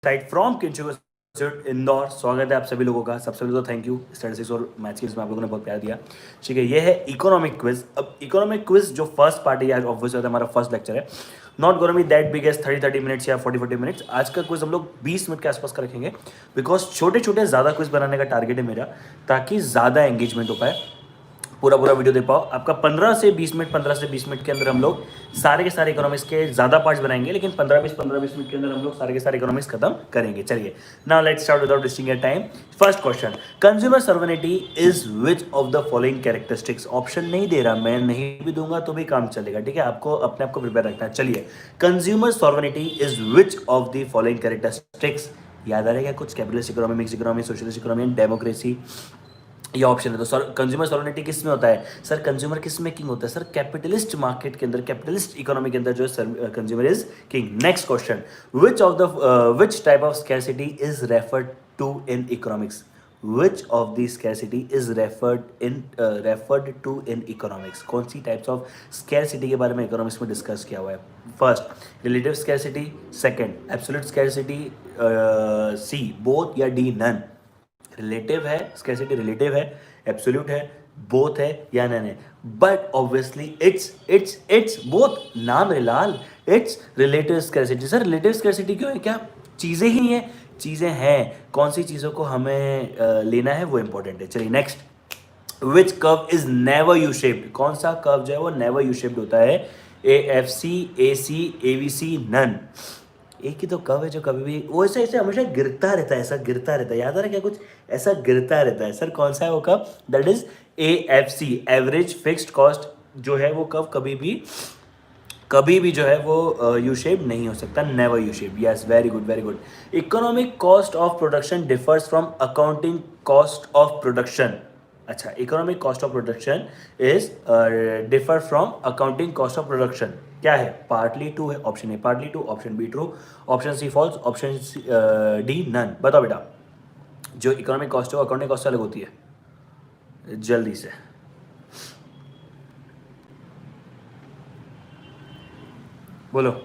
Side from किंचुको Indore. स्वागत है आप सभी लोगों का। सबसे पहले तो थैंक यू स्टैटिस्टिक्स और मैथ्स के में आप लोगों ने बहुत प्यार दिया। ठीक है, ये है इकोनॉमिक क्विज। अब इकोनॉमिक क्विज जो फर्स्ट पार्ट है, ऑब्वियसली हमारा फर्स्ट लेक्चर है, not gonna be that big as 30 minutes या 40 मिनट्स। आज का क्विज हम लोग 20 मिनट के आसपास का रखेंगे, बिकॉज छोटे छोटे ज़्यादा क्विज बनाने का टारगेट है मेरा, ताकि ज़्यादा एंगेजमेंट हो पाए, पूरा वीडियो दे पाओ। आपका 15 से 20 मिनट के अंदर हम लोग सारे के सारे इकोनॉमिक्स के ज़्यादा पार्ट्स बनाएंगे, लेकिन 15-20 मिनट के अंदर हम लोग सारे के सारे इकोनॉमिक्स खत्म करेंगे। चलिए, now let's start without wasting your time. First question, consumer sovereignty is which of the following characteristics. Option नहीं दे रहा, मैं नहीं भी दूंगा तो भी काम चलेगा। ठीक है, आपको अपने आप को प्रिपेयर रखना है। चलिए, consumer sovereignty is which of the following characteristics. याद आ रहेगा कुछ? Capitalist economy, mix economy, socialist economy and democracy, ये ऑप्शन है। तो सर, कंज्यूमर सॉवरेनिटी किस में होता है? सर, कंज्यूमर किस में किंग होता है? सर, कैपिटलिस्ट मार्केट के अंदर, कैपिटलिस्ट इकोनॉमी के अंदर जो है consumer is king. Next question, which type of scarcity is referred to in economics. Which of the scarcity is referred to in economics. कौन सी टाइप्स ऑफ स्कैरसिटी के बारे में इकोनॉमिक्स में डिस्कस किया हुआ है? First, relative scarcity. Second, absolute scarcity. C both या डी नन। रिलेटिव है, स्कैरसिटी रिलेटिव है, एब्सोल्यूट है, बोथ है या नन है। But obviously it's both. नाम रे लाल, it's relative scarcity. Sir, relative scarcity क्यों है? क्या चीजें ही हैं? चीजें हैं, कौन सी चीजों को हमें लेना है वो इंपॉर्टेंट है। चलिए next, which curve is never U shaped. कौन सा कर्व जो है वो नेवर यू शेप्ड होता है? AFC, AC, ABC, none. एक ही तो कर्व है जो कभी भी वो ऐसे ऐसे हमेशा गिरता रहता है, ऐसा गिरता रहता है। याद आ रहा है क्या कुछ? ऐसा गिरता रहता है। सर, कौन सा है वो curve? That is AFC, average fixed cost. जो है वो कर्व कभी भी जो है वो यू शेप नहीं हो सकता, never you shape. Yes, very good, very good. Economic cost of production differs from accounting cost of production. अच्छा, economic cost of production is differ from accounting cost of production. क्या है? Partly true है, option A partly true, option B true, option C false, option D none. बताओ बेटा, जो economic cost है accounting cost से अलग होती है? जल्दी से बोलो।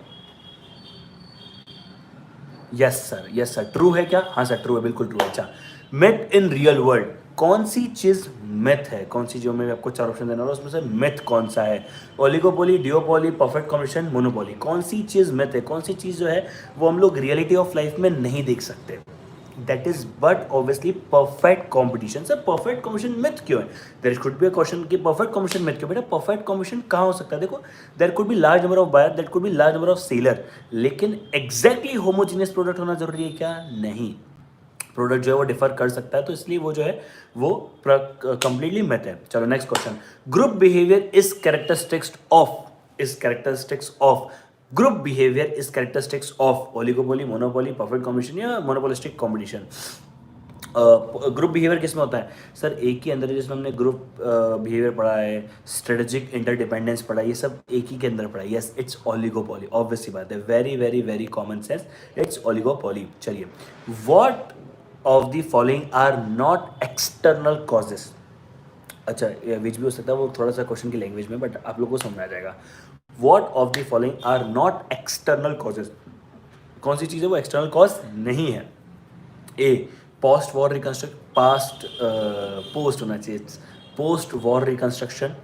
Yes sir, yes sir, true है क्या? हाँ सर, ट्रू है, बिल्कुल ट्रू है। अच्छा, मिथ इन रियल वर्ल्ड, कौन सी चीज मिथ है? कौन सी, जो मैं आपको 4 ऑप्शन देना उसमें से मिथ कौन सा है? Oligopoly, डिओपोली, perfect competition, monopoly. कौन सी चीज मिथ है? कौन सी चीज जो है वो हम लोग रियलिटी ऑफ लाइफ में नहीं देख सकते? That is but obviously perfect competition. Sir, perfect competition myth क्यों है? There should be a question कि परफेक्ट कॉम्पिटिशन मिथ क्यों? बेटा, परफेक्ट कॉम्पिटिशन कहाँ हो सकता है? देखो, there could be large number of buyer, there could be large number of seller, लेकिन एग्जैक्टली होमोजीनियस प्रोडक्ट होना जरूरी है क्या? नहीं। प्रोडक्ट जो है वो डिफर कर सकता है, तो इसलिए वो जो है वो कंप्लीटली मिथ है। चलो next question, group behaviour is characteristics of group behaviour is characteristics of oligopoly, monopoly, perfect competition या मोनोपोलिस्टिक कॉम्पिटिशन। ग्रुप बिहेवियर किस में होता है? सर, एक ही अंदर, जिसमें हमने ग्रुप बिहेवियर पढ़ा है, स्ट्रेटेजिक इंटरडिपेंडेंस पढ़ा है, ये सब एक ही के अंदर पढ़ा है। यस, इट्स ओलिगोपोली, ऑब्वियस सी बात है, very very very common sense, it's oligopoly. चलिए, what of the following are not external causes. अच्छा, ये विच भी हो सकता है, वो थोड़ा सा क्वेश्चन की लैंग्वेज में, बट आप लोगों को समझ आ जाएगा। What of the following are not external causes. कौन सी चीज़ है वो एक्सटर्नल कॉज नहीं है? A, post war reconstruct, post होना चाहिए, post war reconstruction,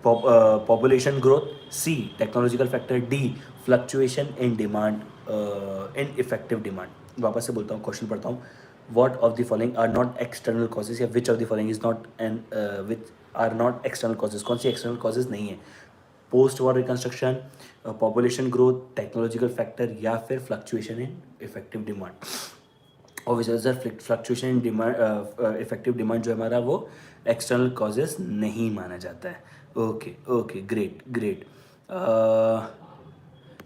population growth, C technological factor, D fluctuation in demand, in effective demand. वापस से बोलता हूँ, क्वेश्चन पढ़ता हूँ। What of the following are not external causes, या which of the following is not and which are not external causes. कौन सी external causes नहीं है? Post war reconstruction, population growth, technological factor, या फिर fluctuation in effective demand. Obviously sir, fluctuation in demand, effective demand जो हमारा वो external causes नहीं माना जाता है। Okay okay, great great.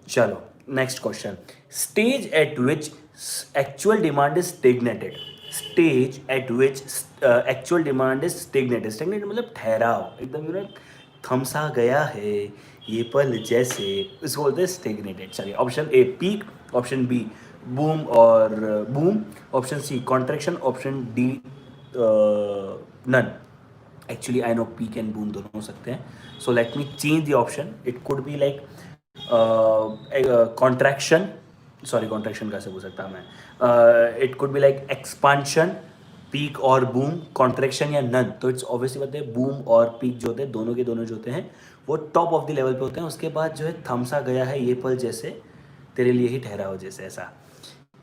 चलो next question, stage at which actual demand is stagnated. Stage at which actual demand is stagnated. Stagnated मतलब ठहराव, एकदम यू नो थमसा गया है ये पल जैसे, इसको बोलते हैं स्टेगनेटेड। चलिए, option A peak, option B boom और boom, option C contraction, option D none. Actually I know peak and boom दोनों हो सकते हैं, so let me change the option. It could be like contraction sorry contraction कैसे बोल सकता मैं, it could be like expansion, peak और boom, contraction या नन। तो इट्स ऑब्वियसली बात है बूम और पीक जो होते हैं दोनों के दोनों जो होते हैं वो टॉप ऑफ द लेवल पे होते हैं। उसके बाद जो है थमसा गया है ये पल जैसे तेरे लिए ही ठहरा हो जैसे ऐसा।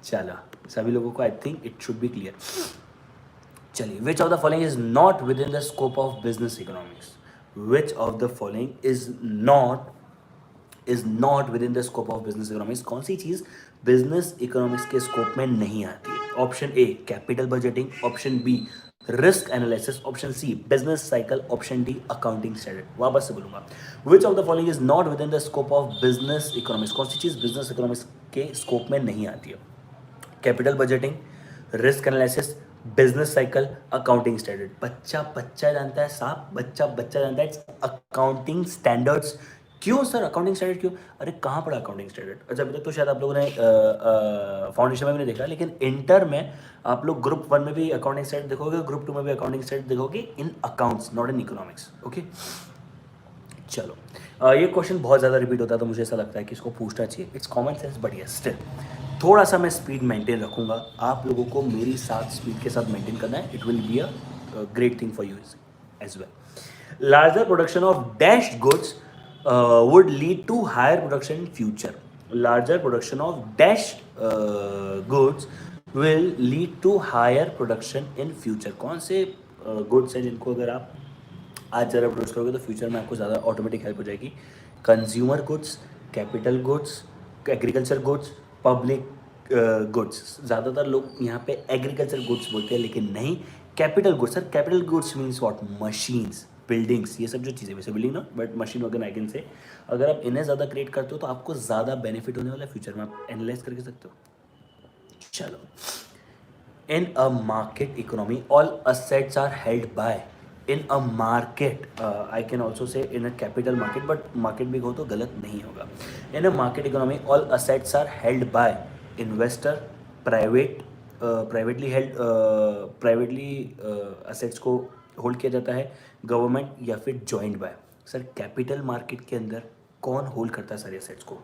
चलो सभी लोगों को I think it should be clear. चलिए, which of the following is not within the scope of business economics? Which of the following is not within the scope of business economics? कौन सी चीज business economics के scope में नहीं आती है? Option A capital budgeting, option B risk analysis, option C business cycle, option D accounting standard. वापस से बोलूंगा, which of the following is not within the scope of business economics? कौन सी चीज बिजनेस इकोनॉमिक्स के scope में नहीं आती है? Capital budgeting, risk analysis, business cycle, accounting standard. बच्चा बच्चा जानता है साहब, बच्चा बच्चा जानता है अकाउंटिंग स्टैंडर्ड्स। क्यों सर अकाउंटिंग स्टैंडर्ड क्यों? अरे कहाँ पढ़ा अकाउंटिंग स्टैंडर्ड? अच्छा अभी तक तो शायद आप लोगों ने फाउंडेशन में भी नहीं देखा, लेकिन इंटर में आप लोग ग्रुप 1 में भी अकाउंटिंग स्टैंडर्ड देखोगे, ग्रुप 2 में भी अकाउंटिंग स्टैंडर्ड देखोगे in accounts not in economics. Okay चलो, ये क्वेश्चन बहुत ज़्यादा रिपीट होता है तो मुझे ऐसा लगता है कि इसको पूछना चाहिए। It's common sense but yes still थोड़ा सा मैं स्पीड मेंटेन रखूंगा। आप लोगों को मेरी साथ स्पीड के साथ मेंटेन करना है। It will be a great thing for you as well. Larger production of dash goods would lead to higher production in future. Larger production of dash goods will lead to higher production in future. कौन से goods हैं जिनको अगर आप आज ज़रा produce करोगे तो फ्यूचर में आपको ज़्यादा ऑटोमेटिक हेल्प हो जाएगी? Consumer goods, capital goods, agriculture goods, public goods. ज़्यादातर लोग यहाँ पे एग्रीकल्चर गुड्स बोलते हैं लेकिन नहीं, capital goods. Sir capital goods means what? Machines, buildings, ये सब जो चीज़ें, वैसे बिल्डिंग ना बट मशीन वगैरह आइकन से अगर आप इन्हें ज़्यादा क्रिएट करते हो तो आपको ज़्यादा बेनिफिट होने वाला है फ्यूचर में। आप एनालाइज करके सकते हो। चलो, in a market economy all assets are held by, in a market I can also say in a capital market but market भी हो तो गलत नहीं होगा। in a market economy all assets are held by investor, private privately assets को hold किया जाता है, गवर्नमेंट या फिर joint by. Sir capital market के अंदर कौन होल्ड करता है सारे असेट्स को?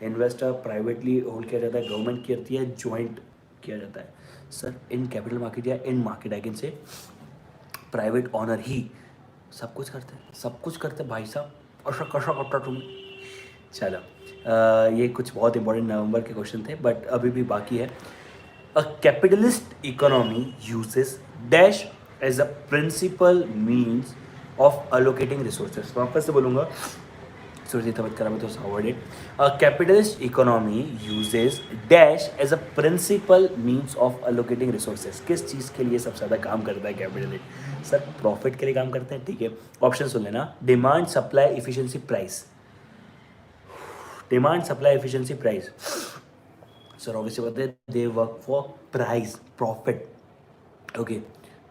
इन्वेस्टर, प्राइवेटली होल्ड किया जाता है, गवर्नमेंट करती है, जॉइंट किया जाता है। सर इन कैपिटल मार्केट या इन मार्केट आइकन से प्राइवेट ऑनर ही सब कुछ करते हैं, सब कुछ करते हैं भाई साहब। ऐसा कैसा करता तुम? चलो, ये कुछ बहुत इंपॉर्टेंट नवंबर के क्वेश्चन थे बट अभी भी बाकी है। A capitalist economy uses dash as a principal means of allocating resources. वापस से बोलूँगा, सूर्य तबत करा मैं तो avoided. A capitalist economy uses dash as a principal means of allocating resources. किस चीज़ के लिए सबसे ज़्यादा काम करता है कैपिटलिस्ट? सर प्रॉफिट के लिए काम करते हैं, ठीक है। ऑप्शन सुन लेना, demand, supply, efficiency, price. Demand, supply, efficiency, price. Sir obviously बात है they work for price, profit. Okay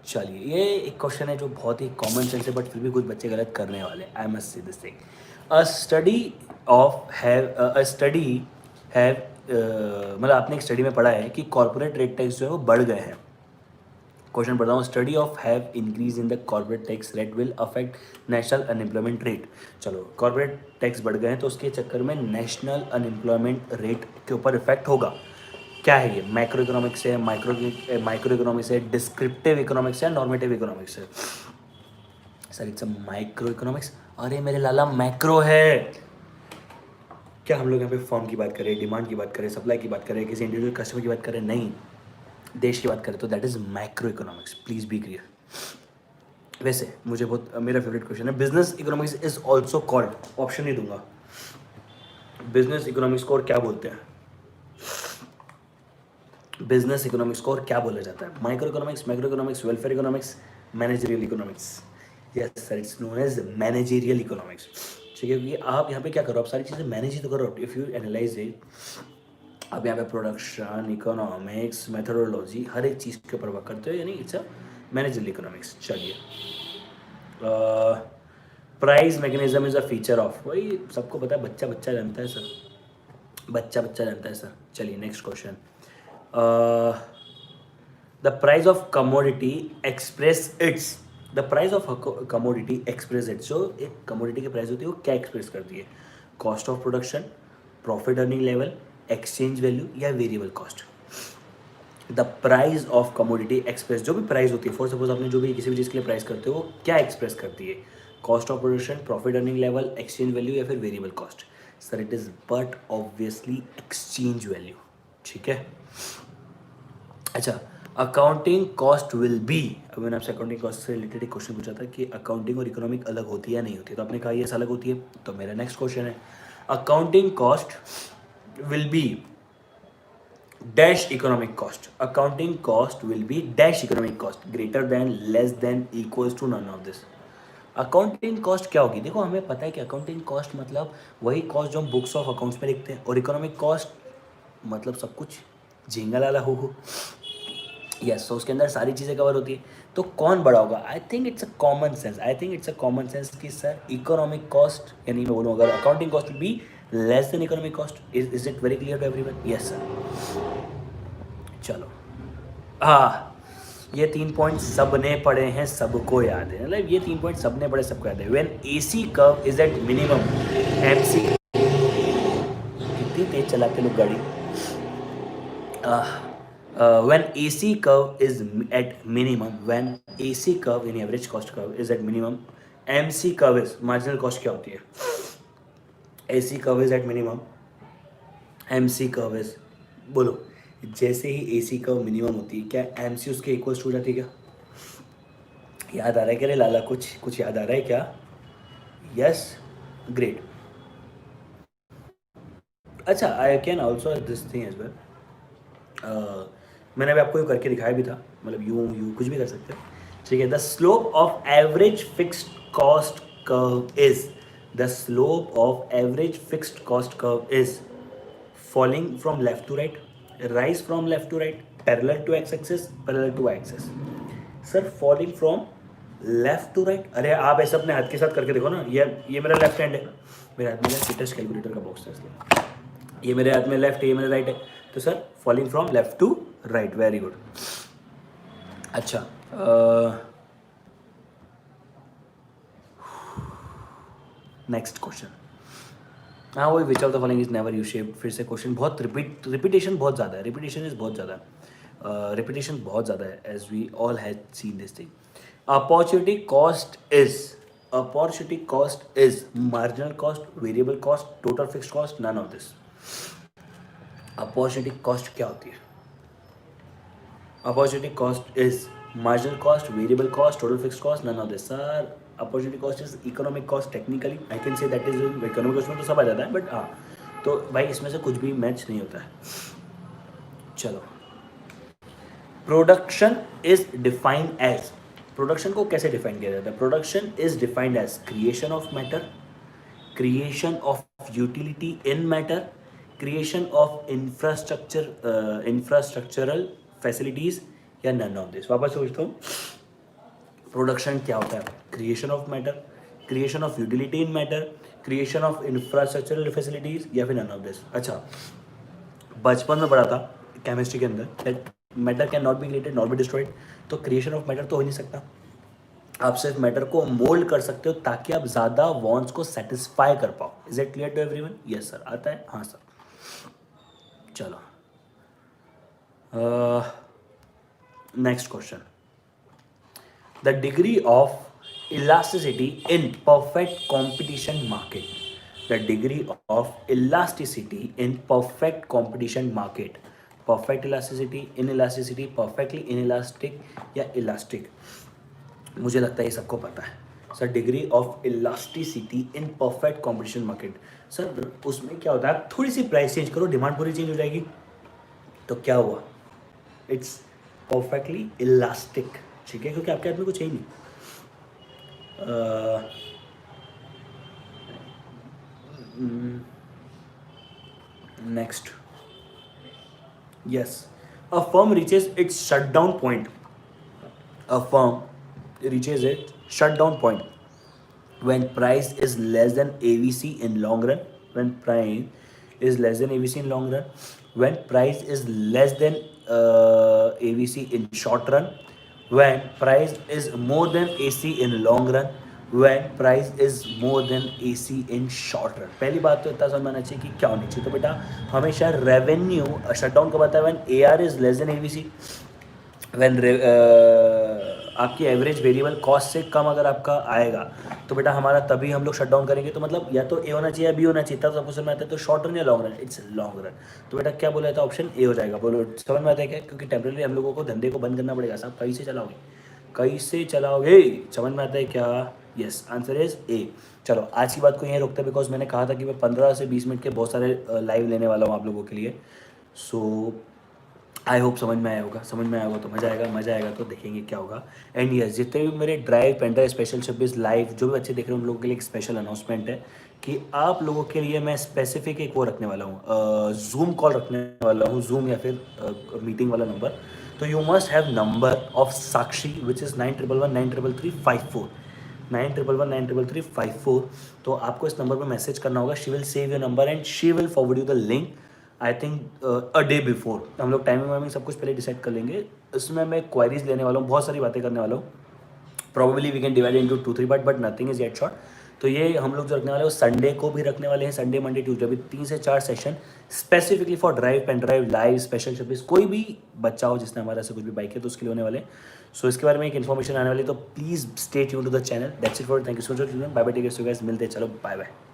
चलिए, ये एक क्वेश्चन है जो बहुत ही कॉमन सेंस है बट फिर भी कुछ बच्चे गलत करने वाले हैं। I must say this thing, a study of have a study have मतलब आपने एक स्टडी में पढ़ा है कि कॉर्पोरेट रेट टैक्स जो है वो बढ़ गए हैं। क्वेश्चन पढ़ता हूँ, study of have increase in the corporate tax rate will affect national unemployment rate. चलो कॉर्पोरेट टैक्स बढ़ गए हैं तो उसके चक्कर में नेशनल अनएम्प्लॉयमेंट रेट के ऊपर इफेक्ट होगा। क्या है ये? मैक्रो इकोनॉमिक्स है, माइक्रो इकोनॉमिक्स है, डिस्क्रिप्टिव इकोनॉमिक्स है, नॉर्मेटिव इकोनॉमिक्स है? Sir it's a micro economics. अरे मेरे लाला मैक्रो है। क्या हम लोग यहाँ पे फॉर्म की बात करें, डिमांड की बात करें, सप्लाई की बात करें, किसी इंडिविजुअल कस्टमर की बात करें? नहीं, देश की बात करें तो that is macro economics. Please be clear. वैसे मुझे बहुत मेरा फेवरेट क्वेश्चन है, business economics is also called, option नहीं दूंगा, बिजनेस इकोनॉमिक्स को और क्या बोलते हैं? बिजनेस इकोनॉमिक्स को और क्या बोला जाता है? Micro economics, macro economics, welfare economics, managerial economics? Yes sir, it's known as managerial economics. ठीक है, क्योंकि आप यहाँ पे क्या करो, आप सारी चीज़ें मैनेज ही तो करो। इफ़ यू एनालाइज इट, आप यहाँ पे प्रोडक्शन, इकोनॉमिक्स, मेथोडोलॉजी, हर एक चीज़ के ऊपर वर्क करते हो, यानी इट्स अ मैनेजरियल इकोनॉमिक्स। चलिए, price mechanism is a feature of, वही सबको पता है, बच्चा बच्चा जानता है सर, बच्चा बच्चा जानता है सर। चलिए next question, the price of commodity express it's, the price of commodity express it's, जो एक कमोडिटी की प्राइस होती है वो क्या एक्सप्रेस करती है? Cost of production, profit earning level, exchange value या variable cost. The price of commodity express, जो भी प्राइस होती है, फॉर सपोज आपने जो भी किसी भी चीज़ के लिए प्राइस करते हो वो क्या एक्सप्रेस करती है, cost of production, profit earning level, exchange value या फिर variable cost. Sir it is but obviously exchange value, ठीक है। अच्छा, अकाउंटिंग कॉस्ट विल बी, अभी मैंने आपसे अकाउंटिंग कॉस्ट से रिलेटेड एक क्वेश्चन पूछा था कि अकाउंटिंग और इकोनॉमिक अलग होती है या नहीं होती है, तो आपने कहा ये अलग होती है। तो मेरा नेक्स्ट क्वेश्चन है, accounting cost will B dash economic cost, accounting cost will be dash economic cost, greater than, less than, equals to none of this। Accounting cost क्या होगी? देखो हमें पता है कि अकाउंटिंग कॉस्ट मतलब वही कॉस्ट जो हम बुक्स ऑफ अकाउंट्स में लिखते हैं, और इकोनॉमिक कॉस्ट मतलब सब कुछ झींगा लाला हो यस, तो उसके अंदर सारी चीज़ें कवर होती है। तो कौन बड़ा होगा? I think it's a common sense, I think it's a common sense कि सर इकोनॉमिक कॉस्ट, यानी मैं बोलूँ अगर accounting cost will be less than economic cost. Is it very clear to everyone? Yes sir. चलो, हाँ, ये 3 point सबने पढ़े हैं, सबको याद है, मतलब ये 3 पॉइंट सबने पढ़े, सबको याद है। When AC curve is at minimum, MC, कितनी तेज चला के लोग गाड़ी। when AC curve is at minimum, when AC curve in average cost curve is at minimum, MC curve is marginal cost क्या होती है? AC curve is at minimum, MC curve is, बोलो, जैसे ही AC कर्व मिनिमम होती है क्या MC उसके equals हो जाती है? क्या याद आ रहा है क्या रे लाला? कुछ याद आ रहा है क्या? Yes, great. अच्छा, I can also this thing as well, मैंने अभी आपको करके दिखाया भी था, मतलब यूँ कुछ भी कर सकते हैं, ठीक है। The slope of average fixed cost curve is, the slope of average fixed cost curve is falling from left to right, rise from left to right, parallel to X axis, parallel to Y axis. Sir falling from left to right, अरे आप ऐसे अपने हाथ के साथ करके देखो ना, ये मेरा लेफ्ट हैंड है, मेरे हाथ में फिटनेस कैलकुलेटर का बॉक्स है इसलिए, ये मेरे हाथ में लेफ्ट है, ये मेरा राइट है, तो sir falling from left to right, very good. अच्छा, नेक्स्ट क्वेश्चन, हाँ वही, which of the following is never U shaped. फिर से क्वेश्चन बहुत रिपीटेशन बहुत ज़्यादा है, रिपीटेशन इज बहुत ज़्यादा, रिपीटेशन बहुत ज़्यादा है, as we all have seen this thing. Opportunity cost is marginal cost, variable cost, total fixed cost, none of this. Opportunity cost क्या होती है? Opportunity cost is marginal cost, variable cost, total fixed cost, none of this. Sir, opportunity cost is economic cost technically. I can say that is economic cost में तो सब आ जाता है, but हाँ, तो भाई इसमें से कुछ भी मैच नहीं होता है। चलो, production is defined as, production को कैसे डिफाइन किया जाता है? Production is defined as creation of matter, creation of utility in matter, creation of infrastructural facilities, या नन ऑफ दिस। वापस सोचता हूँ, प्रोडक्शन क्या होता है? Creation of matter, creation of utility in matter, creation of infrastructural facilities, या फिर none of this. अच्छा, बचपन में पढ़ा था केमिस्ट्री के अंदर that matter can not be created not be destroyed, तो क्रिएशन ऑफ मैटर तो हो नहीं सकता। आप सिर्फ मैटर को मोल्ड कर सकते हो ताकि आप ज़्यादा वॉन्ट्स को सेटिस्फाई कर पाओ। Is it clear to everyone? Yes sir, आता है? हाँ सर। चलो, next question, the degree of elasticity in perfect competition market, the degree of elasticity in perfect competition market, perfect elasticity, inelasticity, perfectly inelastic या elastic, मुझे लगता है ये सबको पता है। Sir degree of elasticity in perfect competition market, sir उसमें क्या होता है? थोड़ी सी प्राइस चेंज करो, डिमांड पूरी चेंज हो जाएगी, तो क्या हुआ? इट्स परफेक्टली इलास्टिक, ठीक है, क्योंकि आपके हाथ में कुछ है ही नहीं। Next, yes, a firm reaches it's shut down point, a firm reaches its shutdown point when price is less than AVC in long run, when price is less than AVC in long run, when price is less than AVC in short run, when price is more than AC in long run, when price is more than AC in short run. पहली बात तो इतना समझ में आना चाहिए कि क्या होनी चाहिए। तो बेटा हमेशा रेवेन्यू शट डाउन कब आता है? When AR is less than ABC, when आपकी एवरेज वेरिएबल कॉस्ट से कम अगर आपका आएगा तो बेटा हमारा तभी हम लोग शट डाउन करेंगे। तो मतलब या तो A होना चाहिए या B होना चाहिए, तब सबको समझ में आता है। तो शॉर्ट रन या long run? It's long run. तो बेटा क्या बोला था? ऑप्शन A हो जाएगा। बोलो समझ में आता है क्या? क्योंकि टेम्परेरी हम लोगों को धंधे को बंद करना पड़ेगा। साहब कैसे चलाओगे, कैसे चलाओगे? समझ में आता है क्या? Yes, answer is A। चलो आज की बात को यहीं रोकते हैं, बिकॉज मैंने कहा था कि मैं 15 से 20 मिनट के बहुत सारे लाइव लेने वाला हूँ आप लोगों के लिए। सो आई होप समझ में आया होगा। समझ में आया होगा तो मज़ा आएगा, मज़ा आएगा तो देखेंगे क्या होगा। एंड यस, जितने भी मेरे drive pendrive special showbiz live जो भी बच्चे देख रहे हैं उन लोगों के लिए एक स्पेशल अनाउंसमेंट है कि आप लोगों के लिए मैं स्पेसिफिक एक वो रखने वाला हूँ, जूम कॉल रखने वाला हूँ, जूम या फिर मीटिंग वाला नंबर। तो you must have number of Sakshi which is 9111933354, 9111933354। तो आपको इस नंबर पर मैसेज करना होगा। She will save your number and she will forward you the link. I think a day before हम लोग टाइमिंग वाइमिंग सब कुछ पहले डिसाइड कर लेंगे। इसमें मैं क्वारीज लेने वाला हूँ, बहुत सारी बातें करने वाला हूँ। Probably we can divide into 2-3 but nothing is yet short. तो ये हम लोग जो रखने वाले हैं वो संडे को भी रखने वाले हैं, संडे मंडे ट्यूजडे भी 3 से 4 session specifically for drive pen drive live special service. कोई भी बच्चा हो जिसने हमारे से कुछ भी बाइक है तो उसके लिए होने वाले हैं। सो इसके बारे में एक इन्फॉर्मेशन आने वाली है, तो please stay tune to the channel. That's it for, thank you so much, bye bye, take care, so guys मिलते हैं, चलो बाय बाय।